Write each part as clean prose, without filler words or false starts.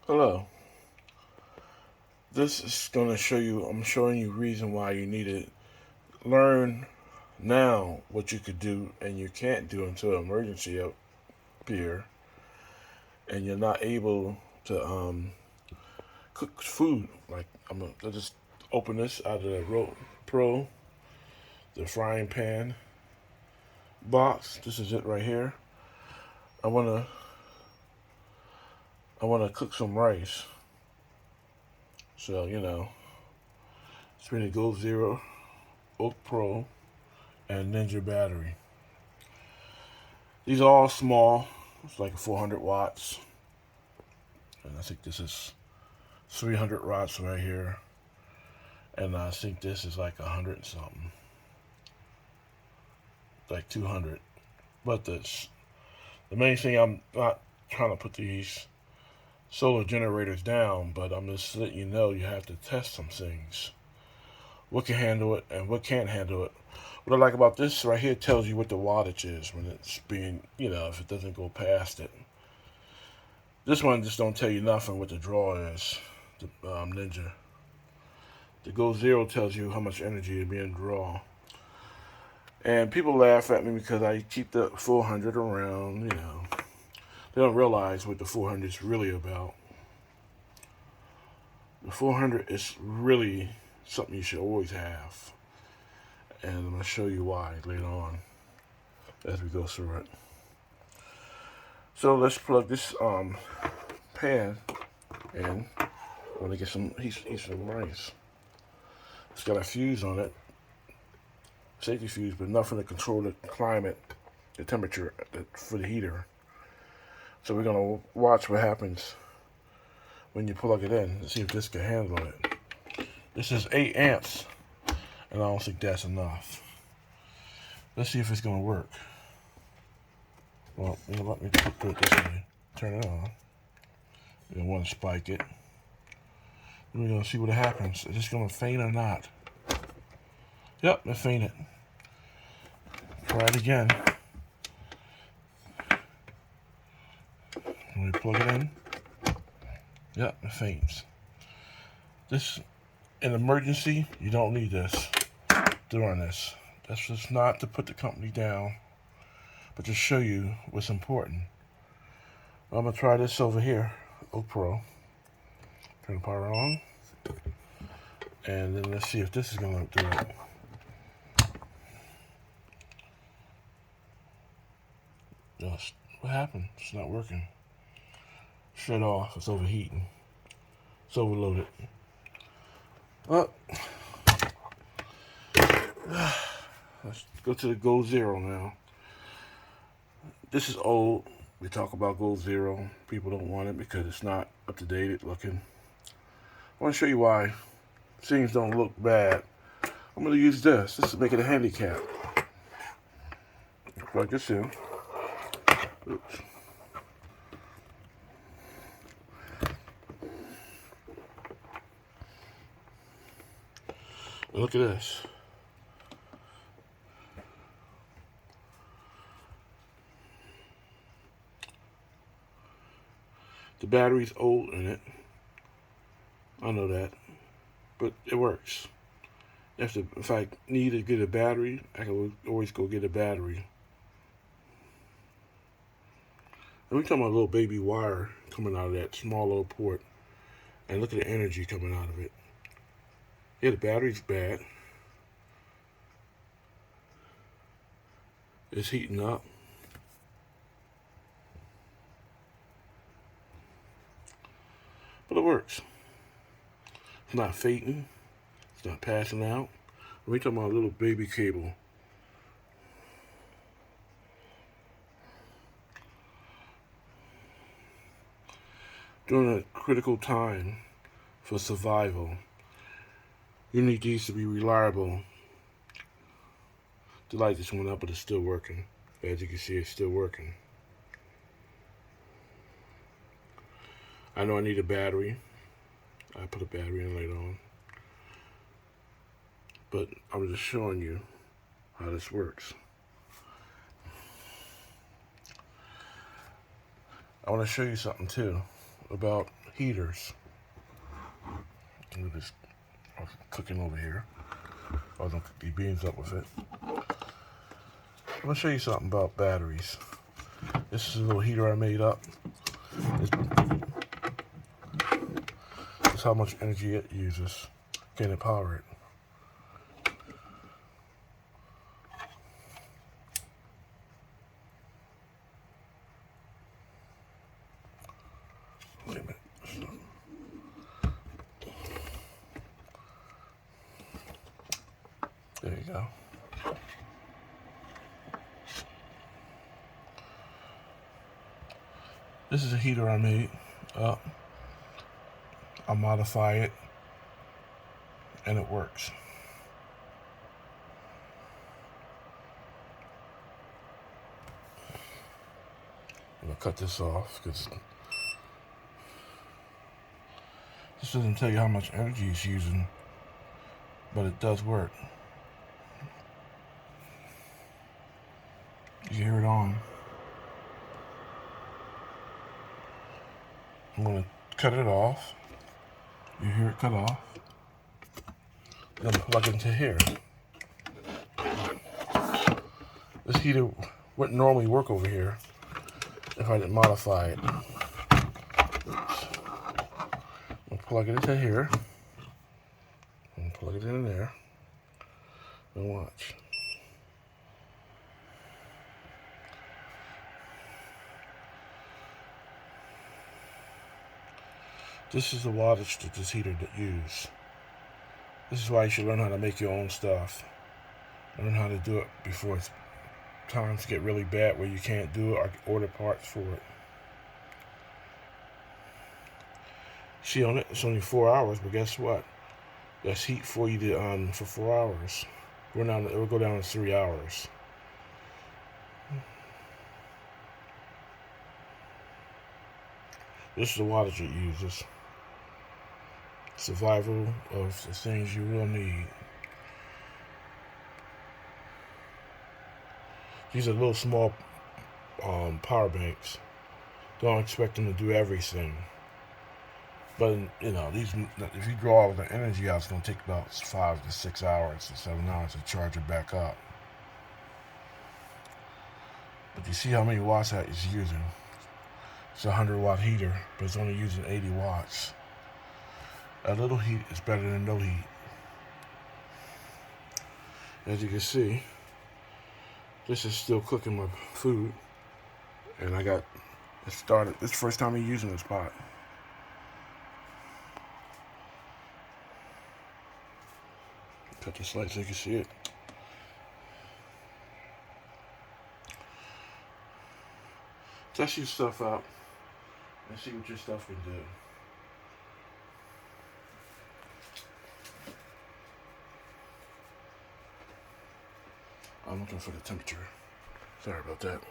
Hello. This is going to show you, I'm showing you reason why you need to learn now what you could do and you can't do until an emergency appear and you're not able to cook food. Like I'll just open this out of the Pro, the frying pan box. This is it right here. I wanna I wanna cook some rice. So it's been a Gold Zero, Oak Pro, and Ninja battery. These are all small. It's like 400 watts. And I think this is 300 watts right here. And I think this is like 100 and something. Like 200. But the main thing, I'm not trying to put these solar generators down, but I'm just letting you know you have to test some things. What can handle it and what can't handle it. What I like about this right here tells you what the wattage is when it's being, if it doesn't go past it. This one just don't tell you nothing what the draw is, the Ninja. The Go Zero tells you how much energy is being drawn. And people laugh at me because I keep the 400 around. They don't realize what the 400 is really about. The 400 is really something you should always have. And I'm going to show you why later on as we go through it. So let's plug this pan in. I want to get some some rice. It's got a fuse on it, safety fuse, but nothing to control the climate, the temperature for the heater. So we're gonna watch what happens when you plug it in and see if this can handle it. This is 8 amps, and I don't think that's enough. Let's see if it's gonna work. Well, let me put it this way. Turn it on. We don't want to spike it. And we're gonna see what happens. Is this gonna faint or not? Yep, it fainted. Try it again. When we plug it in, yep, it faints. This, in emergency, you don't need this during this. That's just not to put the company down, but to show you what's important. I'm gonna try this over here, Oak Pro. Turn the power on, and then let's see if this is gonna do it. Yes, what happened? It's not working. Shut off. It's overheating. It's overloaded. Well, let's go to the Gold Zero now. This is old. We talk about Gold Zero. People don't want it because it's not up to date looking. I want to show you why things don't look bad. I'm going to use this. This is make it a handicap. Plug this in. Oops. Look at this. The battery's old in it. I know that. But it works. If I need to get a battery, I can always go get a battery. And we're talking about a little baby wire coming out of that small little port. And look at the energy coming out of it. Yeah, the battery's bad. It's heating up. But it works. It's not fainting. It's not passing out. We're talking about a little baby cable. During a critical time for survival, you need these to be reliable. The light just went up, but it's still working. As you can see, it's still working. I know I need a battery. I put a battery in later on. But I'm just showing you how this works. I want to show you something too about heaters. Look at this cooking over here. I was gonna cook these beans up with it. I'm gonna show you something about batteries. This is a little heater I made up. This is how much energy it uses. Can it power it? Wait a minute. There you go. This is a heater I made up. I modify it and it works. I'm gonna cut this off because this doesn't tell you how much energy it's using, but it does work. You hear it on. I'm going to cut it off. You hear it cut off. Then plug it into here. This heater wouldn't normally work over here if I didn't modify it. I'll plug it into here. And plug it in there. And watch. This is the wattage that this heater uses. This is why you should learn how to make your own stuff. Learn how to do it before times get really bad where you can't do it or order parts for it. See on it, it's only 4 hours, but guess what? That's heat for you to, for 4 hours. It will go down to 3 hours. This is the wattage it uses. Survival of the things you will need. These are little small power banks. Don't expect them to do everything. But you know, these, if you draw all the energy out, it's going to take about 5 to 6 hours to 7 hours to charge it back up. But you see how many watts that is using. It's a 100-watt heater, but it's only using 80 watts. A little heat is better than no heat. As you can see, this is still cooking my food, and I got it started. This is the first time I'm using this pot. Cut this light so you can see it. Test your stuff out and see what your stuff can do. I'm looking for the temperature. Sorry about that.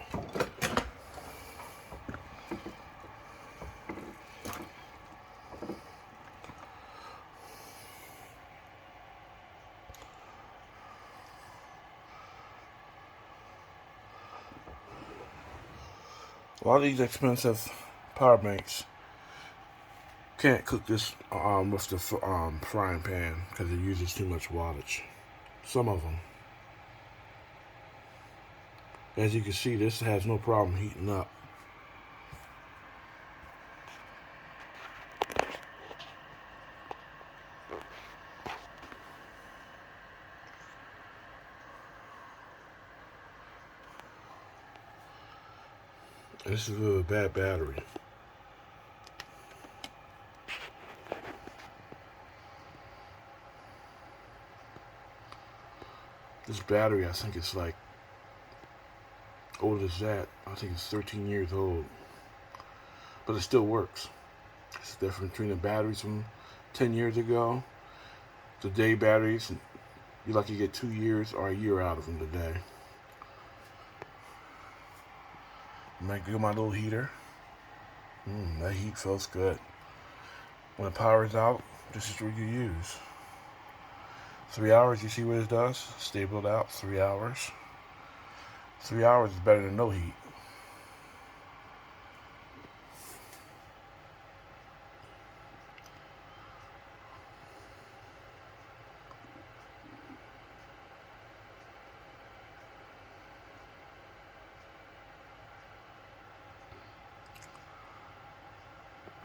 A lot of these expensive power banks can't cook this with the frying pan because it uses too much wattage. Some of them. As you can see, this has no problem heating up. This is a bad battery. This battery, I think it's like old as that. I think it's 13 years old, but it still works. It's the difference between the batteries from 10 years ago. Today batteries, you're lucky to get 2 years or a year out of them today. Might get my little heater. That heat feels good. When the power is out, this is what you use. 3 hours, you see what it does? Stable it out, 3 hours. 3 hours is better than no heat.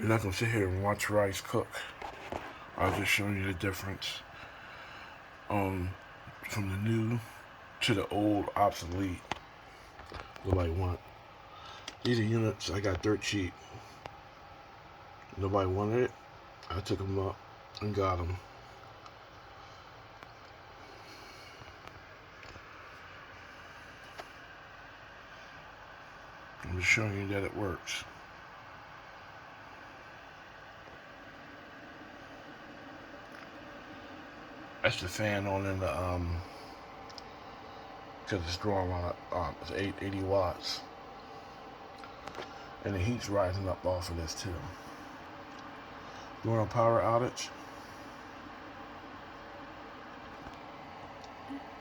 You're not going to sit here and watch rice cook. I'll just show you the difference from the new to the old obsolete. Nobody want. These are units I got dirt cheap. Nobody wanted it. I took them up and got them. I'm just showing you that it works. That's the fan on in the because it's drawing on it's 80 watts, and the heat's rising up off of this too. During a power outage,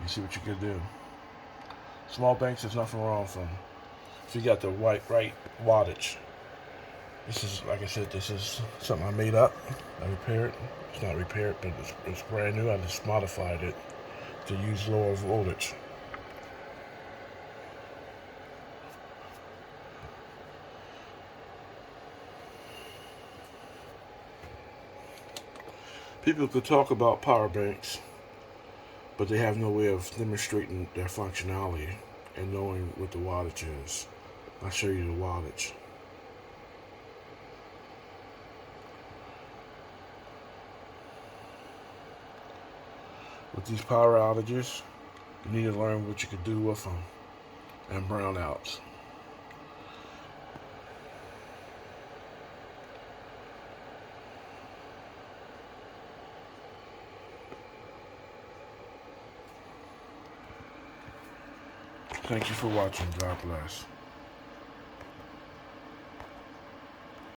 you see what you can do. Small banks, there's nothing wrong with them. If you got the right wattage. This is, like I said, this is something I made up. I repaired. It's not repaired, but it's brand new. I just modified it to use lower voltage. People could talk about power banks, but they have no way of demonstrating their functionality and knowing what the wattage is. I'll show you the wattage. With these power outages, you need to learn what you can do with them and brownouts. Thank you for watching. God bless.